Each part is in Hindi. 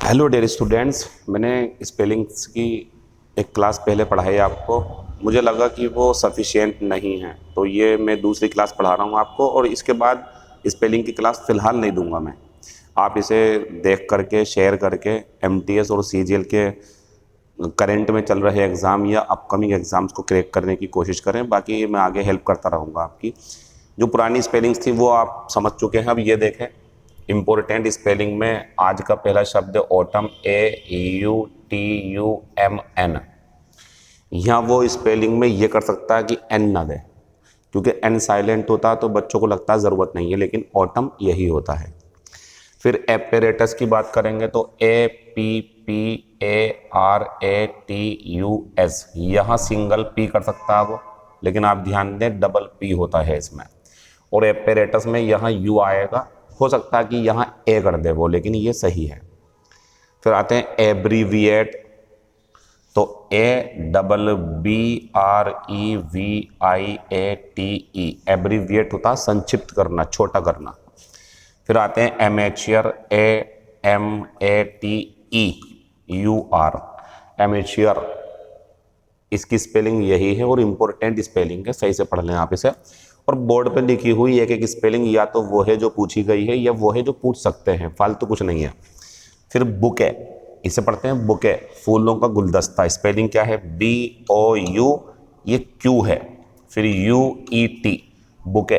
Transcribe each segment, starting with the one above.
हेलो डियर स्टूडेंट्स, मैंने स्पेलिंग्स की एक क्लास पहले पढ़ाई आपको। मुझे लगा कि वो सफिशिएंट नहीं है, तो ये मैं दूसरी क्लास पढ़ा रहा हूँ आपको। और इसके बाद स्पेलिंग की क्लास फ़िलहाल नहीं दूंगा मैं। आप इसे देख करके, शेयर करके एमटीएस और सीजीएल के करंट में चल रहे एग्ज़ाम या अपकमिंग एग्ज़ाम्स को क्रैक करने की कोशिश करें। बाकी मैं आगे हेल्प करता रहूँगा आपकी। जो पुरानी स्पेलिंग्स थी वो आप समझ चुके हैं। अब ये देखें, इम्पोर्टेंट स्पेलिंग में आज का पहला शब्द ऑटम, AUTUMN। यहाँ वो स्पेलिंग में ये कर सकता है कि एन ना दे, क्योंकि एन साइलेंट होता है तो बच्चों को लगता है ज़रूरत नहीं है, लेकिन ऑटम यही होता है। फिर एपेरेटस की बात करेंगे तो APPARATUS, यहाँ सिंगल पी कर सकता है वो, लेकिन आप ध्यान दें डबल पी होता है इसमें। और एपेरेटस में यहाँ यू आएगा, हो सकता है कि यहाँ ए कर दे वो, लेकिन ये सही है। फिर आते हैं एब्रीविएट, तो ABBREVIATE, एब्रीविएट होता है संक्षिप्त करना, छोटा करना। फिर आते हैं एमेच्योर, AMATEUR, एमेच्योर, इसकी स्पेलिंग यही है और इम्पोर्टेंट स्पेलिंग है, सही से पढ़ लें आप इसे। और बोर्ड पे लिखी हुई एक एक स्पेलिंग या तो वो है जो पूछी गई है या वो है जो पूछ सकते हैं, फालतू कुछ नहीं है। फिर बुके, इसे पढ़ते हैं बुके, फूलों का गुलदस्ता। स्पेलिंग क्या है? BOU, ये क्यू है। फिर UET, बुके,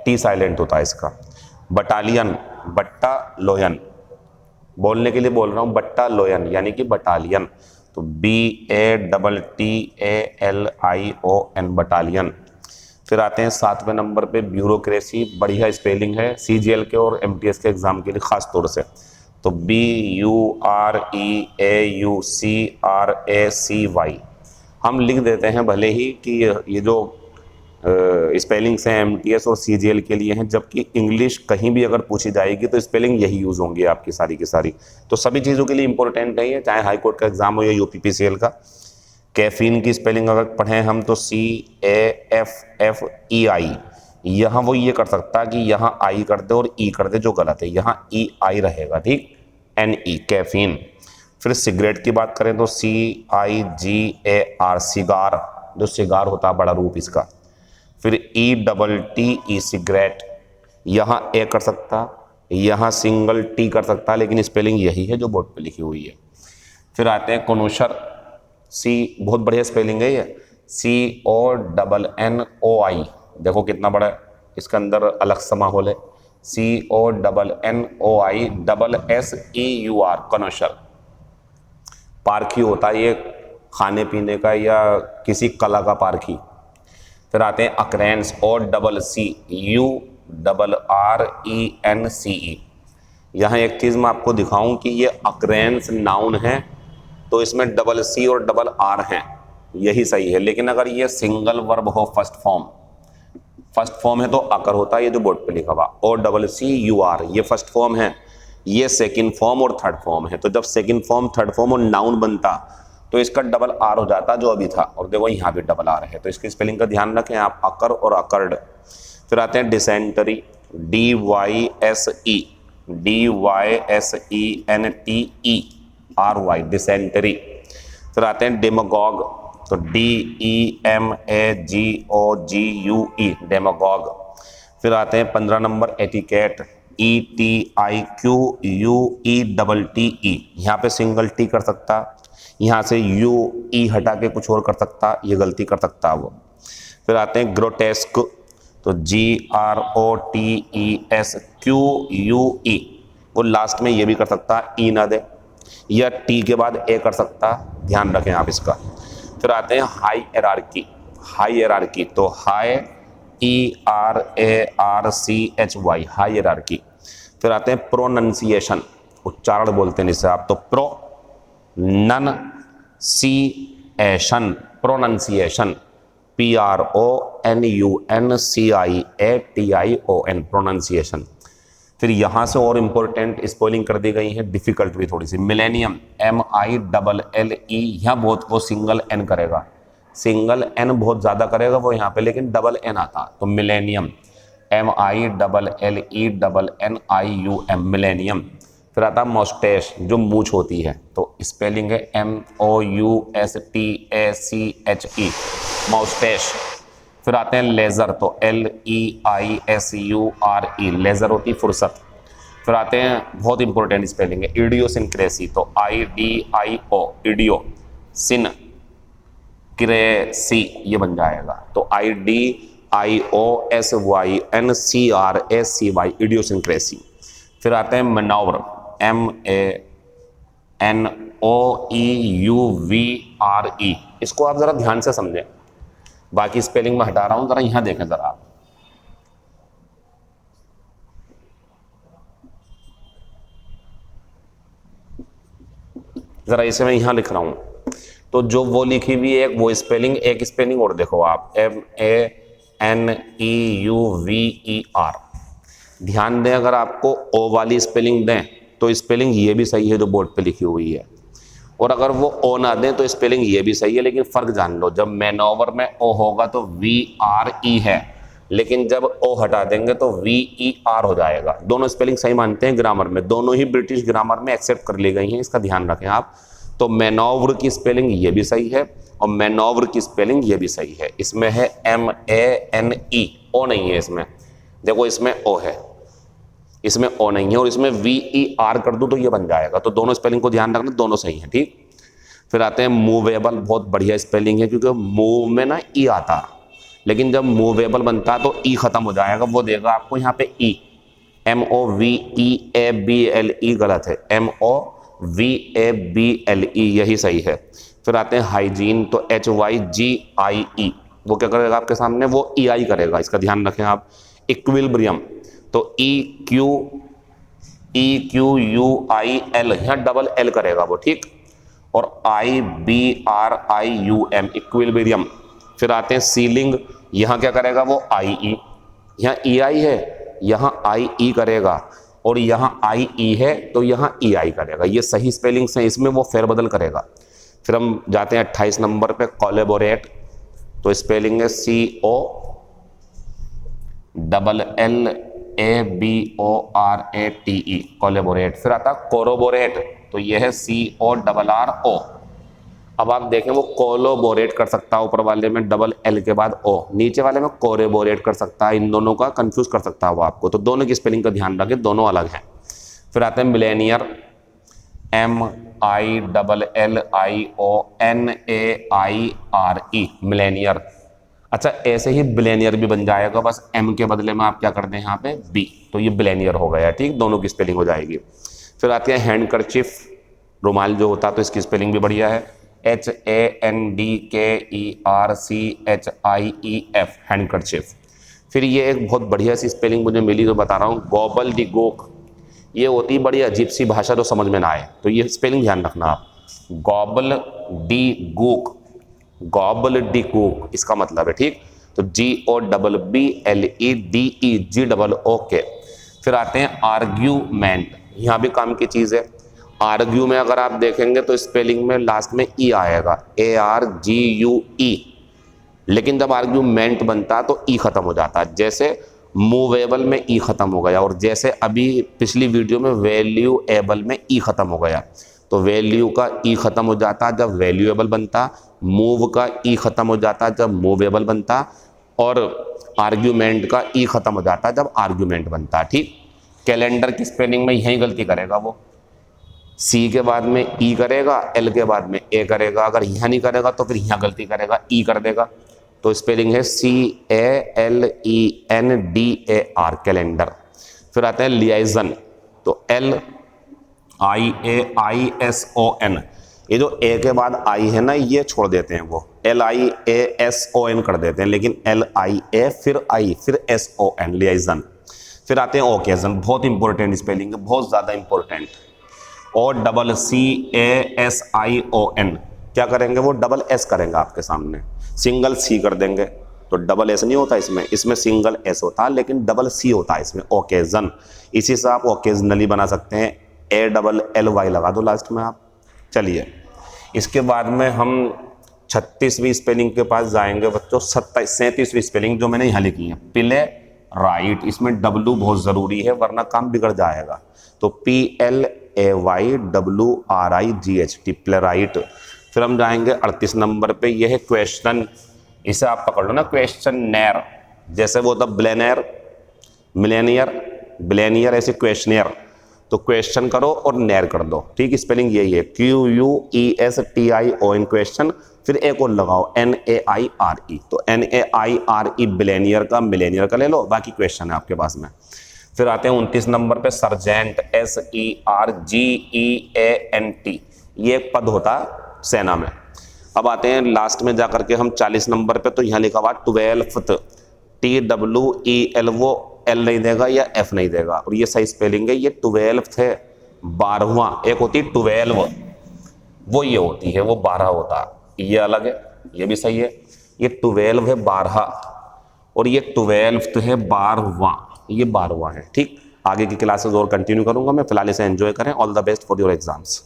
टी साइलेंट होता है इसका। बटालियन, बट्टा लोयन, बोलने के लिए बोल रहा हूँ, बट्टा लोयन यानी कि बटालियन, तो BATTALION, बटालियन। फिर आते हैं 7वें नंबर पे ब्यूरोक्रेसी, बढ़िया स्पेलिंग है सीजीएल के और एमटीएस के एग्जाम के लिए खास तौर से, तो BUREAUCRACY। हम लिख देते हैं भले ही कि ये जो स्पेलिंग्स हैं एमटीएस और सीजीएल के लिए हैं, जबकि इंग्लिश कहीं भी अगर पूछी जाएगी तो स्पेलिंग यही यूज़ होंगी आपकी सारी की सारी। तो सभी चीज़ों के लिए इंपॉर्टेंट नहीं है, चाहे हाई कोर्ट का एग्जाम हो या यूपीपीसीएल का। कैफीन की स्पेलिंग अगर पढ़ें हम तो CAFFEI, यहाँ वो ये कर सकता है कि यहाँ आई कर दे और ई कर दे, जो गलत है, यहाँ EI रहेगा, ठीक, NE, कैफीन। फिर सिगरेट की बात करें तो CIGAR, सिगार, जो सिगार होता है बड़ा रूप इसका। फिर ETTE, सिगरेट, यहाँ ए कर सकता, यहाँ सिंगल टी कर सकता, लेकिन स्पेलिंग यही है जो बोर्ड पे लिखी हुई है। फिर आते हैं कोनोशर, सी, बहुत बढ़िया स्पेलिंग है ये, CONNOI, देखो कितना बड़ा है, इसके अंदर अलग सा माहौल है। CONNOI कोनोशर। पारखी होता है ये खाने पीने का या किसी कला का पारखी। फिर आते हैं अक्रेंस, OCCURRENCE। यहाँ एक चीज़ मैं आपको दिखाऊं कि ये अक्रेंस नाउन है तो इसमें C और R हैं, यही सही है। लेकिन अगर ये सिंगल वर्ब हो, फर्स्ट फॉर्म है तो अकर होता है, ये जो बोर्ड पे लिखा हुआ OCCUR, ये फर्स्ट फॉर्म है, ये सेकंड फॉर्म और थर्ड फॉर्म है। तो जब सेकंड फॉर्म, थर्ड फॉर्म और नाउन बनता तो इसका R हो जाता जो अभी था, और देखो यहाँ भी R है, तो इसकी स्पेलिंग का ध्यान रखें आप, अकर और अकर्ड। फिर आते हैं डिसेंटरी, DYSENTERY, डिसेंटरी। फिर आते हैं डेमागॉग, तो DEMAGOGUE, डेमागॉग। फिर आते हैं 15 नंबर एटिकेट, ETIQUETTE, यहाँ पे सिंगल टी कर सकता, यहाँ से UE हटा के कुछ और कर सकता, ये गलती कर सकता है वो। फिर आते हैं ग्रोटेस्क, तो GROTESQUE, वो लास्ट में ये भी कर सकता, ई ना दे, या टी के बाद ए कर सकता, ध्यान रखें आप इसका। फिर आते हैं हाई एरार्की, तो हाई ERARCHY, हाई एरार्की। फिर आते हैं प्रोनंसिएशन, उच्चारण बोलते हैं इसे आप, तो प्रोनंसिएशन, PRONUNCIATION, प्रोनंसिएशन। फिर यहाँ से और इम्पोर्टेंट स्पेलिंग कर दी गई है, डिफिकल्ट भी थोड़ी सी, मिलेनियम, MILLE, यहाँ बहुत वो सिंगल एन करेगा, सिंगल एन बहुत ज़्यादा करेगा वो यहाँ पे, लेकिन डबल एन आता, तो मिलेनियम, MILLENNIUM, मिलेनियम। फिर आता है मोस्टेश, जो मूछ होती है, तो स्पेलिंग है MOUSTACHE, मोस्टेश। फिर आते हैं लेज़र, तो LEISURE, लेज़र होती फुर्सत। फिर आते हैं, बहुत इंपॉर्टेंट स्पेलिंग है, इडियोसिनक्रेसी, तो IDIO, इडियो, सिन क्रेसी, ये बन जाएगा, तो IDIOSYNCRACY, इडियोसिनक्रेसी। फिर आते हैं मनौवर, MANOEUVRE, इसको आप जरा ध्यान से समझें, बाकी स्पेलिंग में हटा रहा हूं, जरा यहां देखें जरा आप। जरा इसे मैं यहां लिख रहा हूं, तो जो वो लिखी हुई है वो स्पेलिंग, एक स्पेलिंग और देखो आप, MANEUVER। ध्यान दें, अगर आपको ओ वाली स्पेलिंग दें तो स्पेलिंग ये भी सही है जो बोर्ड पे लिखी हुई है, और अगर वो ओ ना दें तो स्पेलिंग ये भी सही है, लेकिन फर्क जान लो, जब मैनोवर में ओ होगा तो VRE है, लेकिन जब ओ हटा देंगे तो VER हो जाएगा। दोनों स्पेलिंग सही मानते हैं ग्रामर में, दोनों ही ब्रिटिश ग्रामर में एक्सेप्ट कर ली गई हैं, इसका ध्यान रखें आप। तो मैनोवर की स्पेलिंग ये भी सही है और मैनोवर की स्पेलिंग ये भी सही है। इसमें है MANE, ओ नहीं है इसमें, देखो इसमें ओ है, इसमें ओ नहीं है, और इसमें VER कर दूं तो ये बन जाएगा। तो दोनों स्पेलिंग को ध्यान रखना, दोनों सही हैं, ठीक। फिर आते हैं मूवेबल, बहुत बढ़िया स्पेलिंग है, क्योंकि मूव में ना ई आता, लेकिन जब मूवेबल बनता तो ई खत्म हो जाएगा, वो देगा आपको यहाँ पे ई, MOVEABLE, गलत है, MOVABLE, यही सही है। फिर आते हैं हाइजीन, तो HYGIE, वो क्या करेगा आपके सामने, वो EI करेगा, इसका ध्यान रखें आप। इक्विलिब्रियम, तो EQUIL, यहाँ डबल L करेगा वो, ठीक, और IBRIUM, इक्विलिब्रियम। फिर आते हैं सीलिंग, यहाँ क्या करेगा वो IE, यहाँ EI है, यहाँ IE करेगा, और यहाँ IE है तो यहाँ EI करेगा, ये सही स्पेलिंग्स हैं, इसमें वो फेरबदल करेगा। फिर हम जाते हैं 28 नंबर पे, कोलैबोरेट, तो स्पेलिंग है COLLABORATE, कोलैबोरेट। फिर आता कोरोबोरेट, तो ये है CORRO। अब आप देखें, वो कोलोबोरेट कर सकता है ऊपर वाले में डबल L के बाद O, नीचे वाले में कोरेबोरेट कर सकता है, इन दोनों का कंफ्यूज कर सकता है वो आपको, तो दोनों की स्पेलिंग का ध्यान रखें, दोनों अलग हैं। फिर आते हैं मिलेनियर, MILLIONAIRE, मिलेनियर। अच्छा, ऐसे ही बिलेनियर भी बन जाएगा, बस M के बदले में आप क्या कर दें यहाँ पे B, तो ये बिलेनियर हो गया, ठीक, दोनों की स्पेलिंग हो जाएगी। फिर आती है हैंडकरचिफ, रुमाल जो होता है, तो इसकी स्पेलिंग भी बढ़िया है, HANDKERCHIEF, हैंडकरचिफ। फिर ये एक बहुत बढ़िया सी स्पेलिंग मुझे मिली तो बता रहा हूँ, गॉबल डी गोक, ये होती बड़ी अजीब सी भाषा जो समझ में ना आए, तो ये स्पेलिंग ध्यान रखना आप, gobble D gawk, gobble D gawk इसका मतलब है, ठीक, तो GOBBLEDEGOOK। फिर आते हैं आर्ग्यूमेंट, यहाँ भी काम की चीज़ है। आर्ग्यू में अगर आप देखेंगे तो स्पेलिंग में लास्ट में ई आएगा, ARGUE, लेकिन जब आर्ग्यूमेंट बनता तो ई खत्म हो जाता, जैसे मूवेबल में ई खत्म हो गया, और जैसे अभी पिछली वीडियो में वैल्यूएबल में ई खत्म हो गया, तो वैल्यू का ई खत्म हो जाता जब वैल्यूएबल बनता, मूव का ई खत्म हो जाता जब मूवेबल बनता, और आर्ग्यूमेंट का ई खत्म हो जाता जब आर्ग्यूमेंट बनता, ठीक। कैलेंडर की स्पेलिंग में यही गलती करेगा वो, C के बाद में E करेगा, L के बाद में A करेगा, अगर यहाँ नहीं करेगा तो फिर यहाँ गलती करेगा, E कर देगा, तो स्पेलिंग है CALENDAR, कैलेंडर। फिर आता है लियाइजन, तो LIAISON, ये जो A के बाद I है ना, ये छोड़ देते हैं वो, LIASON कर देते हैं, लेकिन LIA फिर I फिर SON, लियाइजन। फिर आते हैं ओकेजन, बहुत इंपॉर्टेंट स्पेलिंग है, बहुत ज़्यादा इंपॉर्टेंट, OCCASION, क्या करेंगे वो डबल S करेंगे आपके सामने, सिंगल C कर देंगे, तो डबल S नहीं होता इसमें, इसमें सिंगल S होता है, लेकिन डबल C होता है इसमें, ओकेजन। इसी से आप ओकेजनली बना सकते हैं, ALLY लगा दो लास्ट में आप। चलिए, इसके बाद में हम 36वीं स्पेलिंग के पास जाएंगे बच्चों, 37वीं स्पेलिंग जो मैंने यहाँ लिखी है, प्ले राइट, इसमें W बहुत ज़रूरी है वरना काम बिगड़ जाएगा, तो PLAYWRIGHT, प्लेराइट। फिर हम जाएंगे 38 नंबर पे, यह है क्वेश्चन, इसे आप पकड़ लो ना, क्वेश्चनर, जैसे वो होता ब्लेनियर, मिलेनियर, ब्लेनियर, ऐसे क्वेश्चनियर। तो क्वेश्चन करो और नेर कर दो, ठीक, स्पेलिंग यही है, QUESTION क्वेश्चन, फिर एक और लगाओ NAIRE, तो NAIRE ब्लेनियर का, मिलेनियर का ले लो, बाकी क्वेश्चन है आपके पास में। फिर आते हैं 29 नंबर पे, सर्जेंट, SERGEANT, ये एक पद होता है सेना में। अब आते हैं लास्ट में जाकर के हम 40 नंबर पे, तो यहाँ लिखा हुआ 12th, TWEL, वो L नहीं देगा या F नहीं देगा, और ये सही स्पेलिंग है, ये 12th है, 12वां, एक होती है 12, वो ये होती है, वो 12 होता है, ये अलग है, ये भी सही है, ये 12 है 12, और ये 12th है 12वां, ये 12वां है, ठीक। आगे की क्लासेस और कंटिन्यू करूंगा मैं, फिलहाल इसे एंजॉय करें। All the best for your exams.